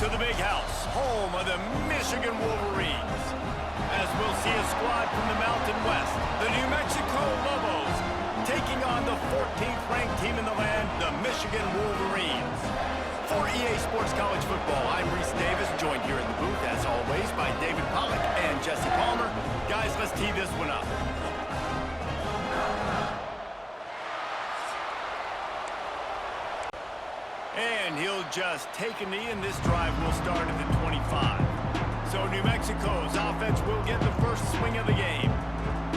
to the big house, home of the Michigan Wolverines. As we'll see a squad from the Mountain West, the New Mexico Lobos, taking on the 14th ranked team in the land, the Michigan Wolverines. For EA Sports College Football, I'm Reese Davis, joined here in the booth, as always, by David Pollack and Jesse Palmer. Guys, let's tee this one up. And he'll just take a knee, and this drive will start at the 25. So New Mexico's offense will get the first swing of the game.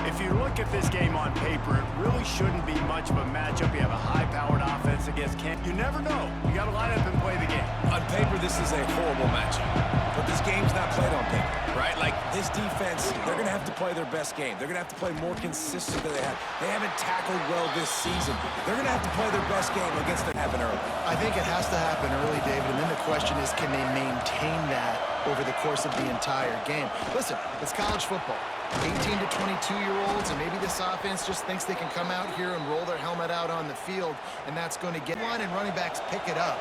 If you look at this game on paper, it really shouldn't be much of a matchup. You have a high-powered offense against Keene. You never know. You got to line up and play the game. On paper, this is a horrible matchup. But this game's not played on paper, right? Like, this defense, they're going to have to play their best game. They're going to have to play more consistent than they have. They haven't tackled well this season. They're going to have to play their best game against it happen early. I think it has to happen early, David, and then the question is, can they maintain that over the course of the entire game? Listen, it's college football. 18 to 22-year-olds, and maybe this offense just thinks they can come out here and roll their helmet out on the field, and that's going to get line and running backs pick it up.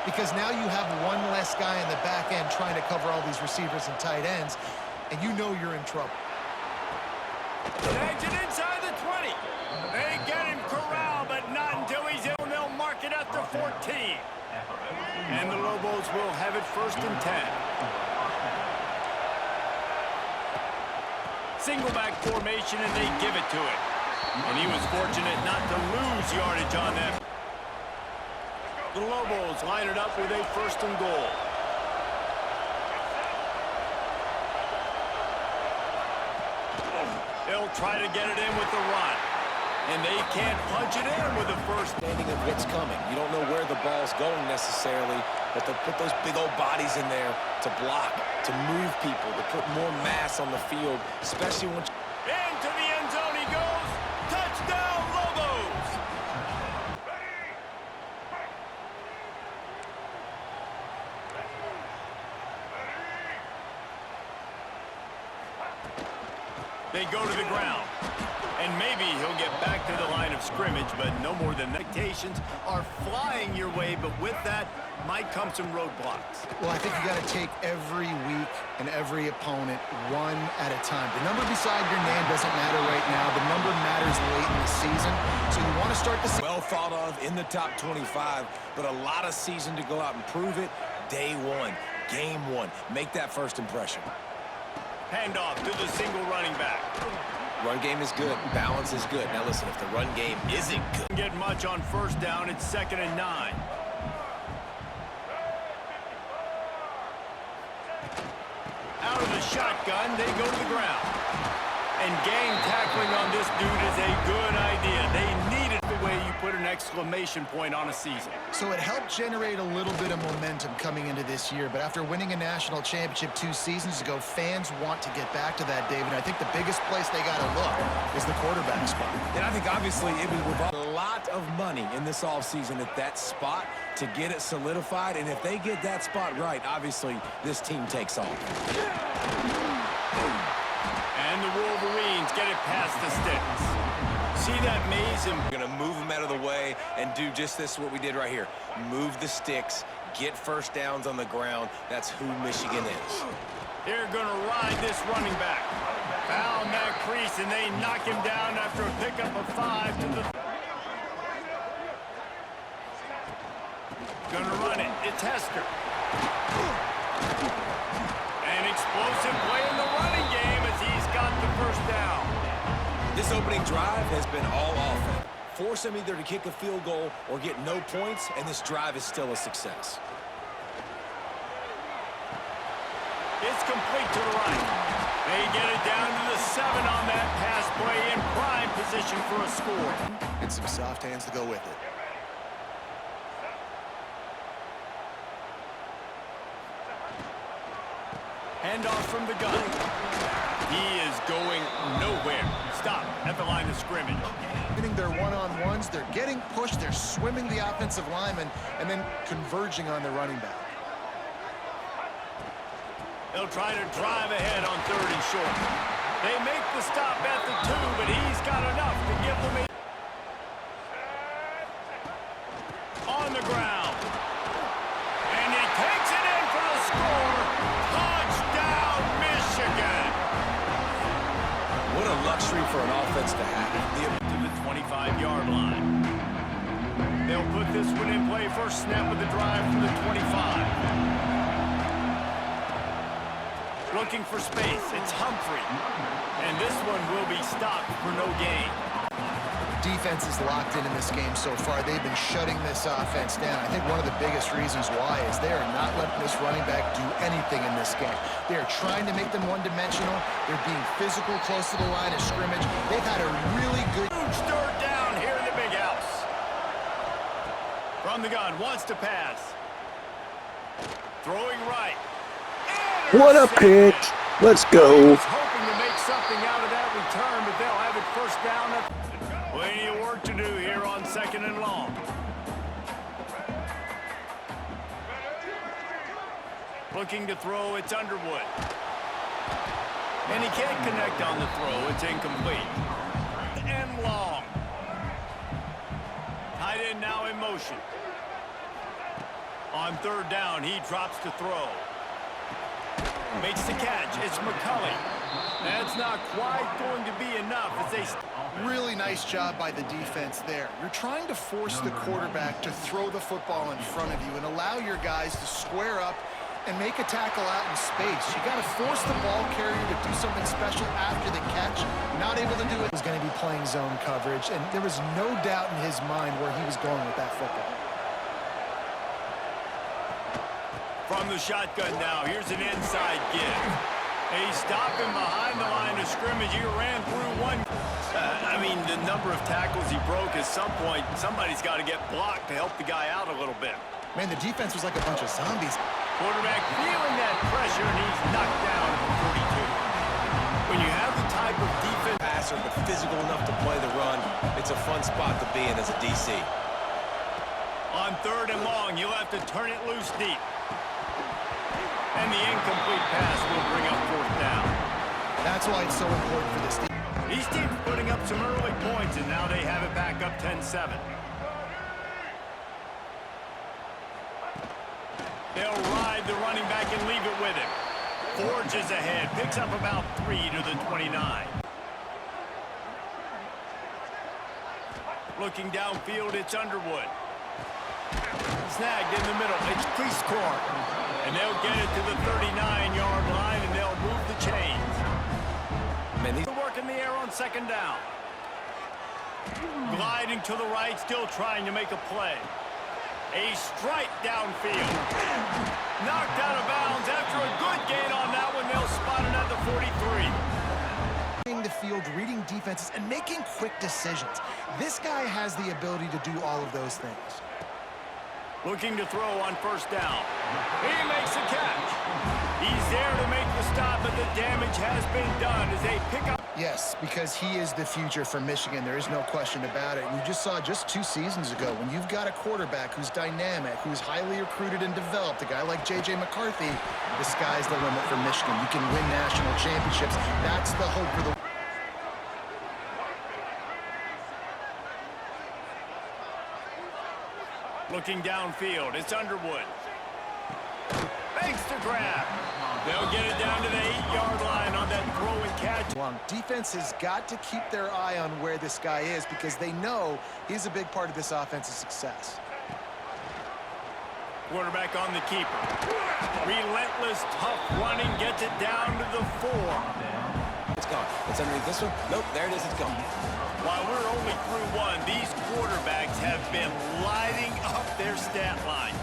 Because now you have one less guy in the back end trying to cover all these receivers and tight ends, and you know you're in trouble. Takes it inside the 20. They get him corralled, but not until he's in. They'll mark it at the 14. And the Lobos will have it 1st and 10. Single back formation, and they give it to it. And he was fortunate not to lose yardage on that. The Lobos line it up with a 1st and goal. They'll try to get it in with the run. And they can't punch it in with the first. Understanding of what's coming. You don't know where the ball's going necessarily, but they'll put those big old bodies in there to block, to move people, to put more mass on the field, especially when... Into the end zone he goes. Touchdown, Lobos! They go to the ground. And maybe he'll get back to the line of scrimmage, but no more than expectations are flying your way, but with that might come some roadblocks. Well, I think you got to take every week and every opponent one at a time. The number beside your name doesn't matter right now. The number matters late in the season. So you want to start the season. Well thought of in the top 25, but a lot of season to go out and prove it. Day one, game one. Make that first impression. Handoff to the single running back. Run game is good. Balance is good. Now listen, if the run game isn't good. Get much on 1st down. It's 2nd and 9. Out of the shotgun, they go to the ground. And gang tackling on this dude is a good idea. They need it the way you put an exclamation point on a season. So it helped generate a little bit of momentum coming into this year, but after winning a national championship 2 seasons ago, fans want to get back to that, David. I think the biggest place they got to look is the quarterback spot. And I think obviously it was with a lot of money in this offseason at that spot to get it solidified, and if they get that spot right, obviously this team takes off. And the Wolverines get it past the sticks. See that maze? And we're going to move them out of the way and do just this, what we did right here. Move the sticks, get 1st downs on the ground. That's who Michigan is. They're going to ride this running back. Found that crease, and they knock him down after a pickup of 5 to the... Going to run it. It's Hester. An explosive play in the running game as he's got the 1st down. This opening drive has been all offense. Force them either to kick a field goal or get no points, and this drive is still a success. It's complete to the right. They get it down to the 7 on that pass play in prime position for a score. And some soft hands to go with it. Handoff from the gun. He is going nowhere. Stop at the line of scrimmage. Getting their one-on-ones, they're getting pushed, they're swimming the offensive lineman, and then converging on the running back. They'll try to drive ahead on 3rd and short. They make the stop at the 2, but he's got enough to give them a... On the ground. And he takes it in for an offense to have. To the 25-yard line. They'll put this one in play. First snap of the drive from the 25. Looking for space. It's Humphrey. And this one will be stopped for no gain. Defense is locked in this game so far. They've been shutting this offense down. I think one of the biggest reasons why is they are not letting this running back do anything in this game. They are trying to make them one-dimensional. They're being physical close to the line of scrimmage. They've had a really good... Huge third down here in the big house. From the gun, wants to pass. Throwing right. What a pitch. Let's go. Hoping to make something out of that return, but they'll have it first down. Plenty of work to do here on 2nd and long. Looking to throw, it's Underwood. And he can't connect on the throw. It's incomplete. And long. Tight end now in motion. On 3rd down, he drops to throw. Makes the catch. It's McCulley. That's not quite going to be enough as they... Really nice job by the defense there. You're trying to force the quarterback to throw the football in front of you and allow your guys to square up and make a tackle out in space. You got to force the ball carrier to do something special after the catch. Not able to do it. He was going to be playing zone coverage, and there was no doubt in his mind where he was going with that football. From the shotgun now, here's an inside give. They stop him behind the line of scrimmage. He ran through one. I mean, the number of tackles he broke, at some point, somebody's got to get blocked to help the guy out a little bit. Man, the defense was like a bunch of zombies. Quarterback feeling that pressure, and he's knocked down at the 42. When you have the type of defense... Passer, but physical enough to play the run, it's a fun spot to be in as a DC. On 3rd and long, you'll have to turn it loose deep. And the incomplete pass will bring up 4th down. That's why it's so important for this team. These teams putting up some early points, and now they have it back up 10-7. They'll ride the running back and leave it with him. Forges ahead, picks up about 3 to the 29. Looking downfield, it's Underwood. Snagged in the middle, it's Prescore. And they'll get it to the 39-yard line, and they'll move the chains. Work in the air on 2nd down. Gliding to the right, still trying to make a play. A strike downfield. Knocked out of bounds after a good gain on that one. They'll spot it at the 43. The field, reading defenses, and making quick decisions. This guy has the ability to do all of those things. Looking to throw on 1st down. He makes a catch. He's there to make the stop, but the damage has been done as they pick up. Yes, because he is the future for Michigan. There is no question about it. We just saw just 2 seasons ago when you've got a quarterback who's dynamic, who's highly recruited and developed, a guy like J.J. McCarthy, the sky's the limit for Michigan. You can win national championships. That's the hope for the... Looking downfield, it's Underwood. Makes the grab. They'll get it down to the 8-yard line on that throw and catch. Long defense has got to keep their eye on where this guy is because they know he's a big part of this offense's success. Quarterback on the keeper. Relentless, tough running, gets it down to the 4. It's gone. It's underneath this one. Nope, there it is. It's gone. While we're only through 1, these quarterbacks have been lighting up their stat lines.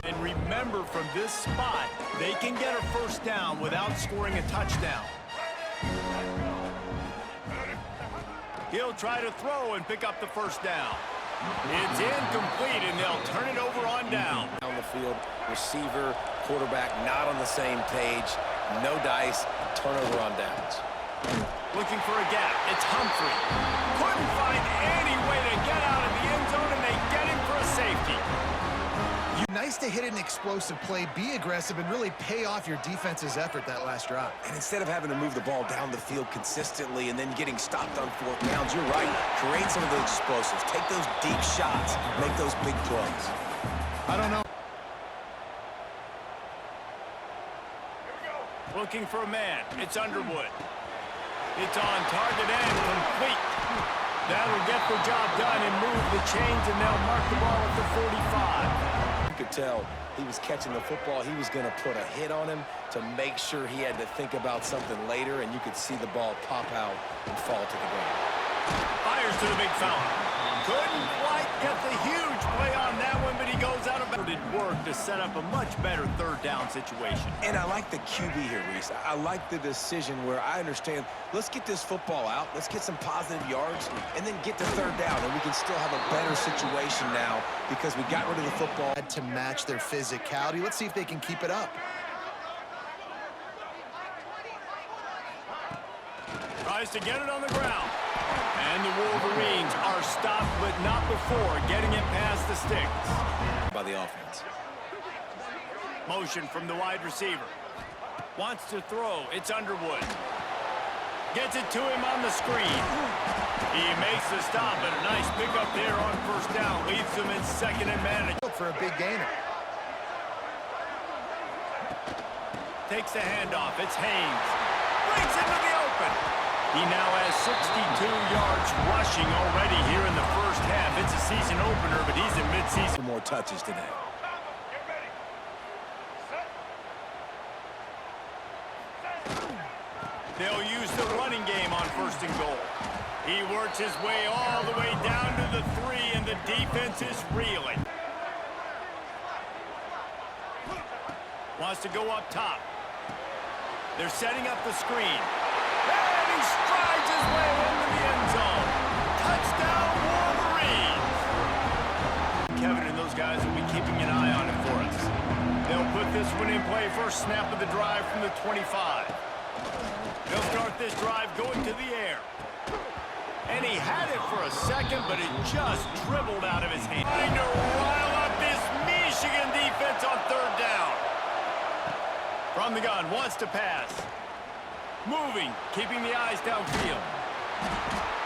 And remember, from this spot, they can get a 1st down without scoring a touchdown. He'll try to throw and pick up the 1st down. It's incomplete, and they'll turn it over on down. On the field, receiver, quarterback not on the same page. No dice, turnover on downs. Looking for a gap. It's Humphrey. Couldn't find any way to get out of the end zone, and they get him for a safety. Nice to hit an explosive play, be aggressive, and really pay off your defense's effort that last drive. And instead of having to move the ball down the field consistently and then getting stopped on 4th downs, you're right. Create some of those explosives. Take those deep shots. Make those big plays. I don't know. Looking for a man. It's Underwood. It's on target and complete. That'll get the job done and move the chains, and they'll mark the ball at the 45. You could tell he was catching the football. He was going to put a hit on him to make sure he had to think about something later, and you could see the ball pop out and fall to the ground. Fires to the big fella. Couldn't quite get the huge play on that one, but he goes out of bounds. It worked to set up a much better third down situation. And I like the QB here, Reese. I like the decision where I understand, let's get this football out, let's get some positive yards, and then get to third down, and we can still have a better situation now because we got rid of the football. To match their physicality. Let's see if they can keep it up. Tries to get it on the ground. And the Wolverines are stopped, but not before getting it past the sticks. By the offense. Motion from the wide receiver. Wants to throw. It's Underwood. Gets it to him on the screen. He makes the stop, and a nice pickup there on first down. Leaves him in second and managed. For a big gainer. Takes the handoff. It's Haynes. Breaks into the open. He now has 62 yards rushing already here in the first half. It's a season opener, but he's in midseason. More touches today. They'll use the running game on first and goal. He works his way all the way down to the 3, and the defense is reeling. Wants to go up top. They're setting up the screen. And he strides his way into the end zone. Touchdown, Wolverines! Kevin and those guys will be keeping an eye on it for us. They'll put this one in play first snap of the drive from the 25. They'll start this drive going to the air. And he had it for a second, but it just dribbled out of his hand. Trying to rile up this Michigan defense on third down. From the gun, wants to pass. Moving, keeping the eyes downfield.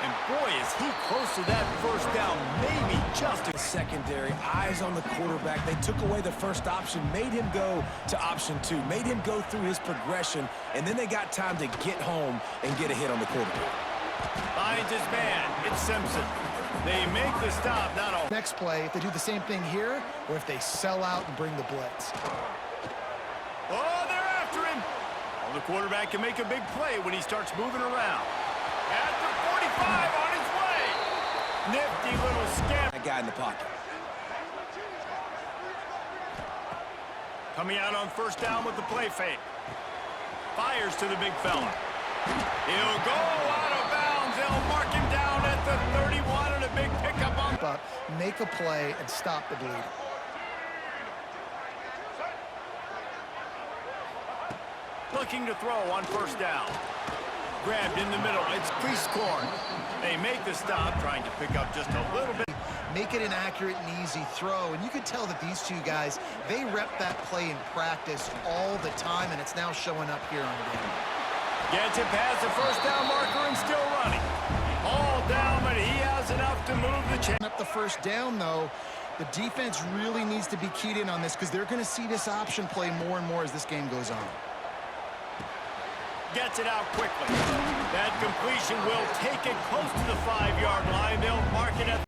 And boy, is he close to that first down. Maybe just a secondary, eyes on the quarterback. They took away the first option, made him go to option 2, made him go through his progression, and then they got time to get home and get a hit on the quarterback. Finds his man. It's Simpson. They make the stop, not all. Next play, if they do the same thing here, or if they sell out and bring the blitz. Oh, they're after him. Well, the quarterback can make a big play when he starts moving around. At the 45 on his way. Nifty little scamper. That guy in the pocket. Coming out on first down with the play fake. Fires to the big fella. He'll go out of bounds. They'll mark him down at the 31 and a big pickup on. But make a play and stop the bleeding. Looking to throw on first down. Grabbed in the middle. It's Creasecorn. They make the stop, trying to pick up just a little bit. Make it an accurate and easy throw. And you can tell that these two guys, they rep that play in practice all the time, and it's now showing up here on the game. Gets it past the first down marker and still running. All down, but he has enough to move the chain. Up the first down, though, the defense really needs to be keyed in on this because they're going to see this option play more and more as this game goes on. Gets it out quickly. That completion will take it close to the 5-yard line. They'll mark it at.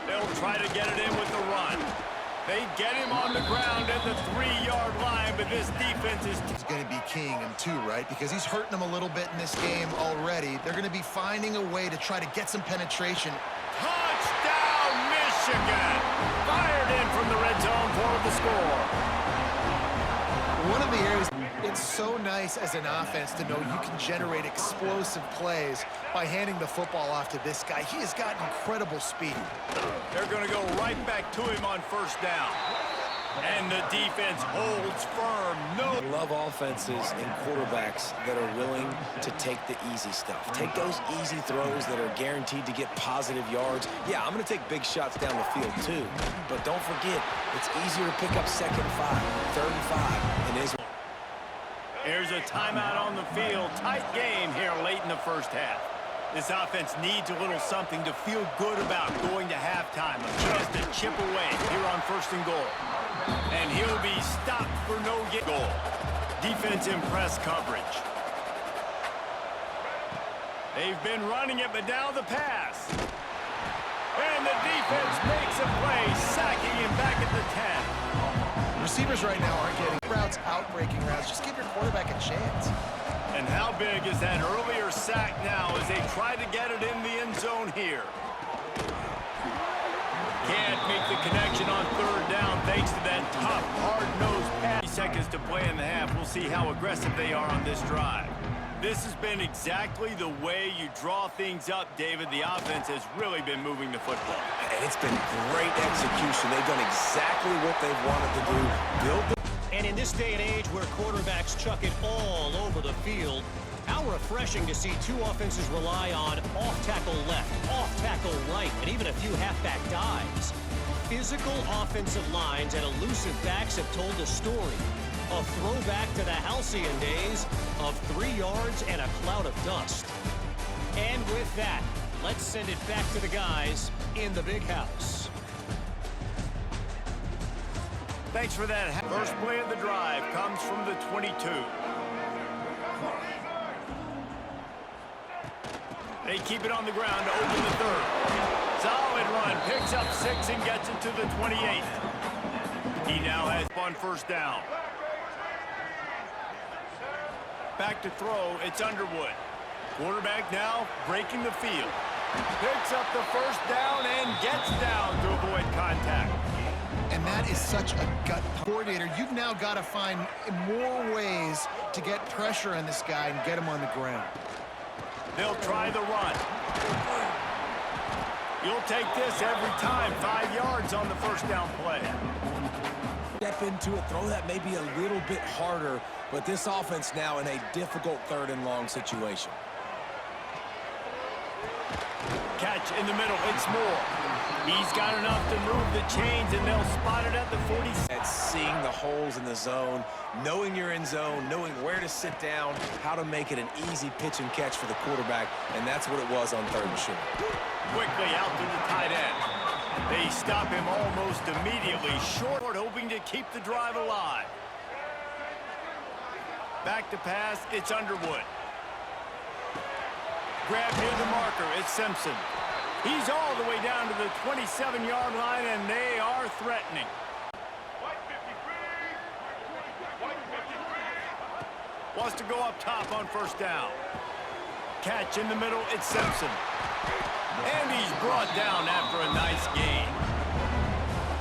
They'll try to get it in with the run. They get him on the ground at the 3-yard line, but this defense is... He's going to be king him too, right? Because he's hurting them a little bit in this game already. They're going to be finding a way to try to get some penetration. Touchdown, Michigan! Fired in from the red zone for the score. One of the areas, it's so nice as an offense to know you can generate explosive plays by handing the football off to this guy. He has got incredible speed. They're going to go right back to him on first down. And the defense holds firm. I love offenses and quarterbacks that are willing to take the easy stuff. Take those easy throws that are guaranteed to get positive yards. Yeah, I'm going to take big shots down the field too. But don't forget, it's easier to pick up 2nd and 5, 3rd and 5 than it is. Here's a timeout on the field. Tight game here late in the first half. This offense needs a little something to feel good about going to halftime. A chance to chip away here on 1st and goal. And he'll be stopped for no goal. Defense in press coverage. They've been running it, but now the pass. And the defense makes a play, sacking him back at the 10. Receivers right now aren't getting routes, out-breaking routes. Just give your quarterback a chance. And how big is that earlier sack now as they try to get it in the end zone here? Can't make the connection on 3rd down thanks to that tough, hard-nosed pass. 30 seconds to play in the half. We'll see how aggressive they are on this drive. This has been exactly the way you draw things up, David. The offense has really been moving the football. And it's been great execution. They've done exactly what they've wanted to do. And in this day and age where quarterbacks chuck it all over the field, how refreshing to see two offenses rely on off-tackle left, off-tackle right, and even a few halfback dives. Physical offensive lines and elusive backs have told a story. A throwback to the halcyon days of 3 yards and a cloud of dust. And with that, let's send it back to the guys in the big house. Thanks for that. First play of the drive comes from the 22. They keep it on the ground to open the 3rd. Solid run, picks up 6 and gets it to the 28. He now has on 1st down. Back to throw, it's Underwood. Quarterback now breaking the field. Picks up the 1st down and gets down to avoid contact. And that is such a gut coordinator. You've now got to find more ways to get pressure on this guy and get him on the ground. They'll try the run. You'll take this every time. 5 yards on the 1st down play. Step into it, throw that maybe a little bit harder, but this offense now in a difficult 3rd and long situation. Catch in the middle, it's Moore. He's got enough to move the chains, and they'll spot it at the 40. At seeing the holes in the zone, knowing you're in zone, knowing where to sit down, how to make it an easy pitch and catch for the quarterback, and that's what it was on 3rd and short. Quickly out to the tight end. They stop him almost immediately, short, hoping to keep the drive alive. Back to pass, it's Underwood. Grab near the marker, it's Simpson. He's all the way down to the 27-yard line, and they are threatening. Wants to go up top on 1st down. Catch in the middle, it's Simpson. And he's brought down after a nice gain.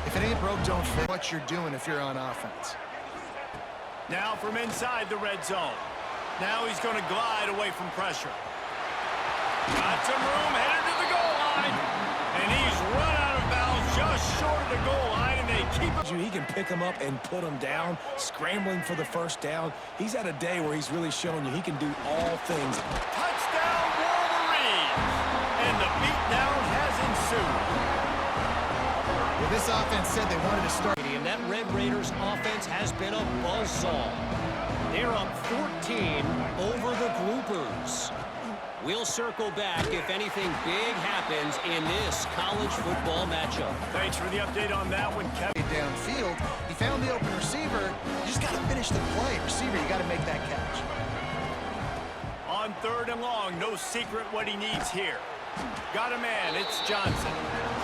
If it ain't broke, don't fix what you're doing if you're on offense. Now from inside the red zone. Now he's going to glide away from pressure. Got some room, headed to the goal line. And he's run out of bounds just short of the goal line, and they keep him. He can pick him up and put him down, scrambling for the 1st down. He's had a day where he's really shown you he can do all things. Touchdown, Wolverines! And the beatdown has ensued. Well, this offense said they wanted to start. And that Red Raiders offense has been a buzzsaw. They're up 14 over the Groupers. We'll circle back if anything big happens in this college football matchup. Thanks for the update on that one, Kevin. Downfield, he found the open receiver. You just got to finish the play. Receiver, you got to make that catch. On 3rd and long, no secret what he needs here. Got a man, it's Johnson.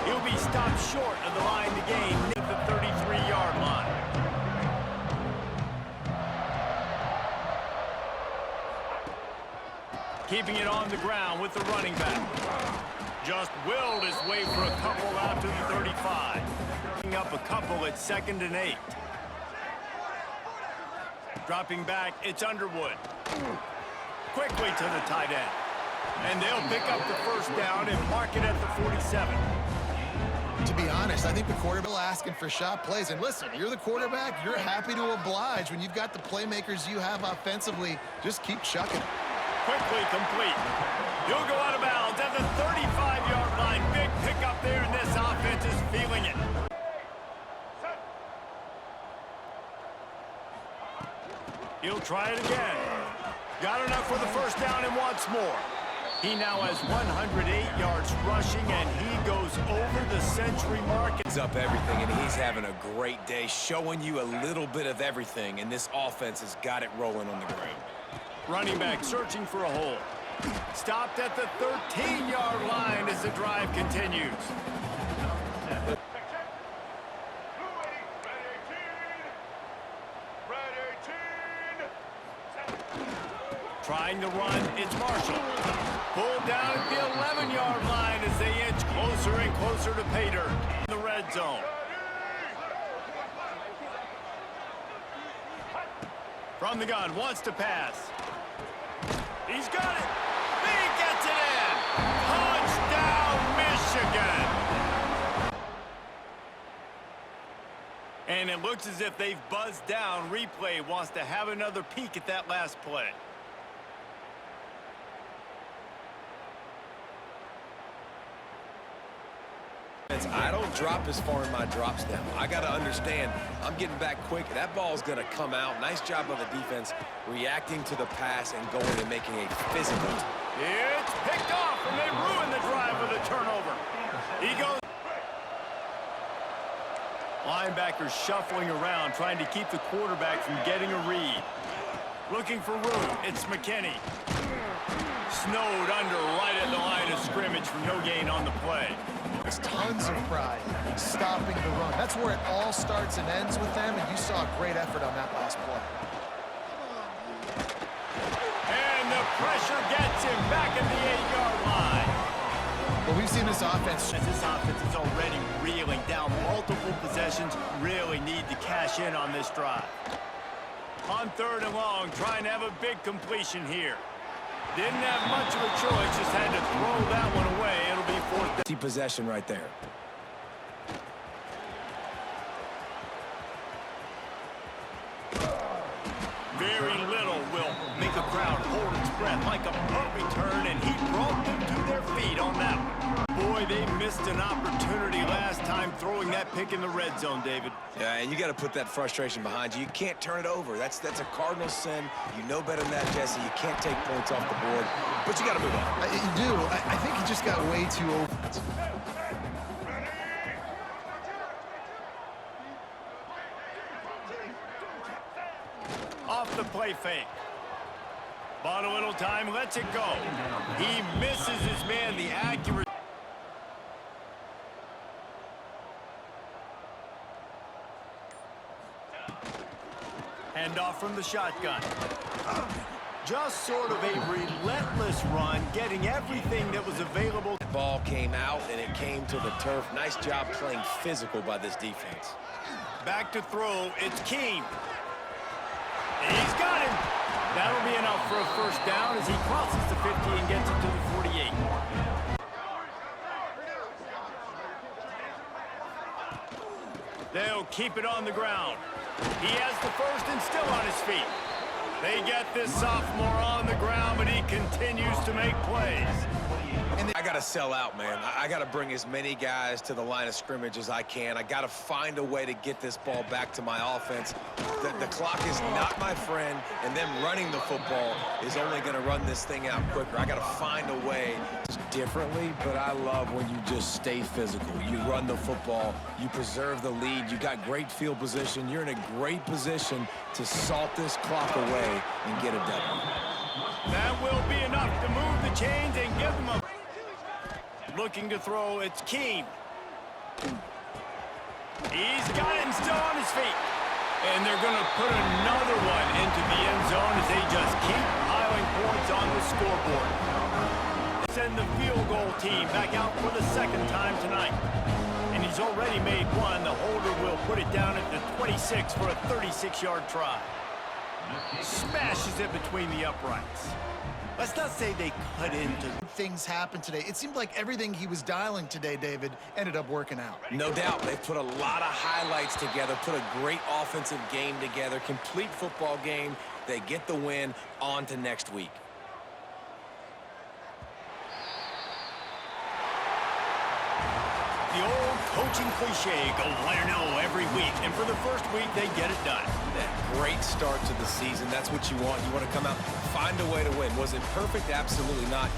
He'll be stopped short of the line to gain at the 33-yard line. Keeping it on the ground with the running back. Just willed his way for a couple out to the 35. Picking up a couple at 2nd and 8. Dropping back, it's Underwood. Quickly to the tight end. And they'll pick up the 1st down and mark it at the 47. To be honest, I think the quarterback is asking for shot plays. And listen, you're the quarterback. You're happy to oblige. When you've got the playmakers you have offensively, just keep chucking it. Quickly complete. He'll go out of bounds at the 35-yard line. Big pickup there, and this offense is feeling it. He'll try it again. Got enough for the 1st down and wants more. He now has 108 yards rushing, and he goes over the century mark. He's up everything, and he's having a great day, showing you a little bit of everything, and this offense has got it rolling on the ground. Running back searching for a hole. Stopped at the 13-yard line as the drive continues. Trying to run, it's Marshall. Pulled down at the 11-yard line as they inch closer and closer to pay dirt in the red zone. From the gun, wants to pass. He's got it. He gets it in. Touchdown, Michigan. And it looks as if they've buzzed down. Replay wants to have another peek at that last play. I don't drop as far in my drops now. I got to understand, I'm getting back quick. That ball's going to come out. Nice job on the defense reacting to the pass and going and making a physical. It's picked off, and they ruin the drive with a turnover. He goes. Linebackers shuffling around, trying to keep the quarterback from getting a read. Looking for room. It's McKinney. Snowed under right at the line of scrimmage for no gain on the play. There's tons of pride stopping the run. That's where it all starts and ends with them, and you saw a great effort on that last play. And the pressure gets him back at the 8-yard line. Well, we've seen this offense. As this offense is already reeling down multiple possessions, really need to cash in on this drive. On 3rd and long, trying to have a big completion here. Didn't have much of a choice, just had to throw that one away. It'll be 4th down. Possession right there. Very little will make a crowd hold its breath like a punt return, and he brought them to their feet on that one. Boy, they missed an opportunity last time throwing that pick in the red zone, David. Yeah, and you got to put that frustration behind you. You can't turn it over. That's a cardinal sin. You know better than that, Jesse. You can't take points off the board, but you got to move on. You do. I think he just got way too open. Off the play fake. Bought a little time, lets it go. He misses his man, the accuracy. Handoff from the shotgun. Just sort of a relentless run, getting everything that was available. The ball came out, and it came to the turf. Nice job playing physical by this defense. Back to throw, it's Keene. He's got him. That'll be enough for a 1st down as he crosses the 50 and gets it to the 48. They'll keep it on the ground. He has the 1st and still on his feet. They get this sophomore on the ground, but he continues to make plays. And I got to sell out, man. I got to bring as many guys to the line of scrimmage as I can. I got to find a way to get this ball back to my offense. The clock is not my friend, and them running the football is only going to run this thing out quicker. I got to find a way differently, but I love when you just stay physical. You run the football, you preserve the lead, you got great field position. You're in a great position to salt this clock away and get a W. That will be enough to move the chains and give them a... Looking to throw, it's Keene. He's got him still on his feet. And they're going to put another one into the end zone as they just keep piling points on the scoreboard. Send the field goal team back out for the 2nd time tonight. And he's already made one. The holder will put it down at the 26 for a 36-yard try. Smashes it between the uprights. Let's not say they cut into... Things happened today. It seemed like everything he was dialing today, David, ended up working out. No doubt. They've put a lot of highlights together, put a great offensive game together, complete football game. They get the win. On to next week. The old coaching cliche, go 1-0 every week. And for the first week, they get it done. Great start to the season. That's what you want. You want to come out, find a way to win. Was it perfect? Absolutely not.